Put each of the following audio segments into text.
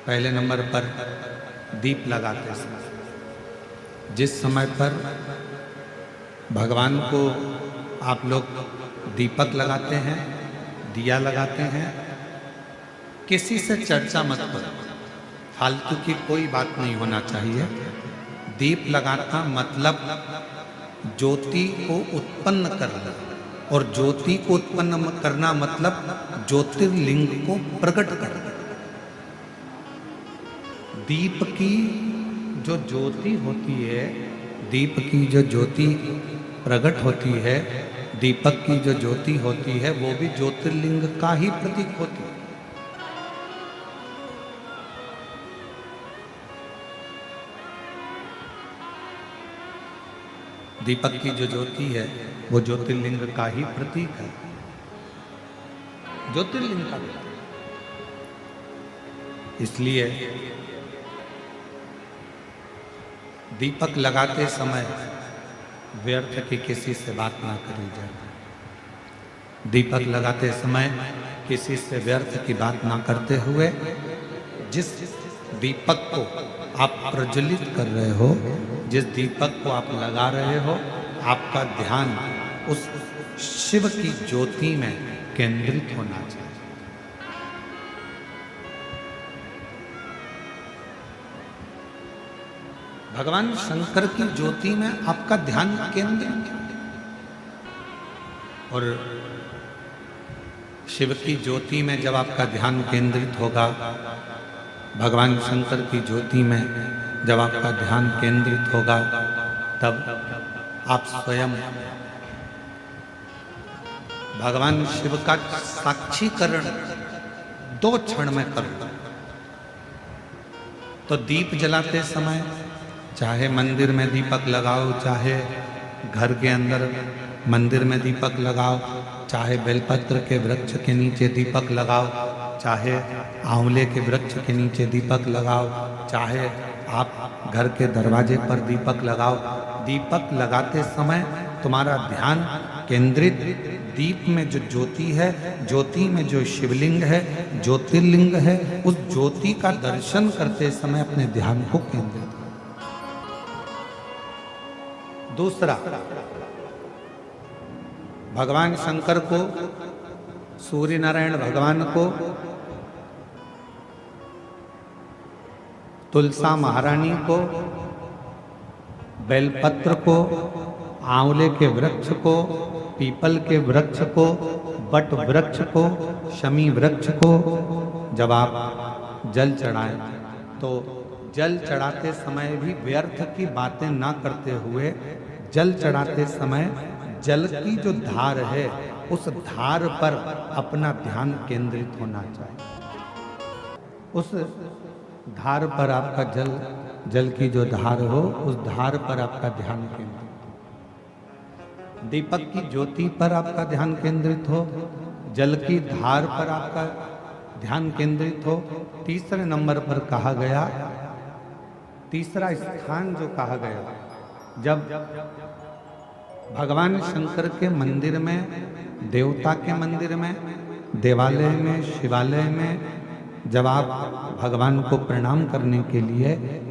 पहले नंबर पर दीप लगाते समय, जिस समय पर भगवान को आप लोग दीपक लगाते हैं, दिया लगाते हैं, किसी से चर्चा मत करो, फालतू की कोई बात नहीं होना चाहिए। दीप लगाना मतलब ज्योति को उत्पन्न करना, और ज्योति को उत्पन्न करना मतलब ज्योतिर्लिंग को प्रकट करना। दीप की जो ज्योति होती है, दीप की जो ज्योति प्रकट होती है, दीपक की जो ज्योति होती है, वो भी ज्योतिर्लिंग का ही प्रतीक होती है। दीपक की जो ज्योति है वो ज्योतिर्लिंग का ही प्रतीक है, ज्योतिर्लिंग का प्रतीक। इसलिए दीपक लगाते समय व्यर्थ की किसी से बात ना करी जाए। दीपक लगाते समय किसी से व्यर्थ की बात ना करते हुए, जिस दीपक को आप प्रज्वलित कर रहे हो, जिस दीपक को आप लगा रहे हो, आपका ध्यान उस शिव की ज्योति में केंद्रित होना चाहिए। भगवान शंकर की ज्योति में आपका ध्यान केंद्रित, और शिव की ज्योति में जब आपका ध्यान केंद्रित होगा, भगवान शंकर की ज्योति में जब आपका ध्यान केंद्रित होगा, तब आप स्वयं भगवान शिव का साक्षीकरण 2 क्षण में करो। तो दीप जलाते समय चाहे मंदिर में दीपक लगाओ, चाहे घर के अंदर मंदिर में दीपक लगाओ, चाहे बेलपत्र के वृक्ष के नीचे दीपक लगाओ, चाहे आंवले के वृक्ष के नीचे दीपक लगाओ, चाहे आप घर के दरवाजे पर दीपक लगाओ। दीपक लगाते समय तुम्हारा ध्यान केंद्रित दीप में जो ज्योति है, ज्योति में जो शिवलिंग है, ज्योतिर्लिंग है, उस ज्योति का दर्शन करते समय अपने ध्यान को केंद्रित। दूसरा, भगवान शंकर को, सूर्य नारायण भगवान को, तुलसा महारानी को, बेलपत्र को, आंवले के वृक्ष को, पीपल के वृक्ष को, बट वृक्ष को, शमी वृक्ष को जब आप जल चढ़ाएं, तो जल चढ़ाते समय भी व्यर्थ की बातें ना करते हुए, जल चढ़ाते समय जल की जो धार है, उस धार पर अपना ध्यान केंद्रित होना चाहिए। उस धार पर आपका जल की जो धार हो, उस धार पर आपका ध्यान केंद्रित हो। दीपक की ज्योति पर आपका ध्यान केंद्रित हो, जल की धार पर आपका ध्यान केंद्रित हो। तीसरे नंबर पर कहा गया, तीसरा स्थान जो कहा गया, जब भगवान शंकर के मंदिर में, देवता के मंदिर में, देवालय में, शिवालय में जब आप भगवान को प्रणाम करने के लिए,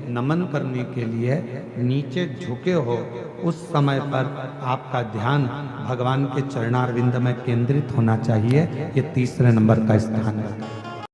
नमन करने के लिए नीचे झुके हो, उस समय पर आपका ध्यान भगवान के चरणारविंद में केंद्रित होना चाहिए। ये तीसरे नंबर का स्थान है।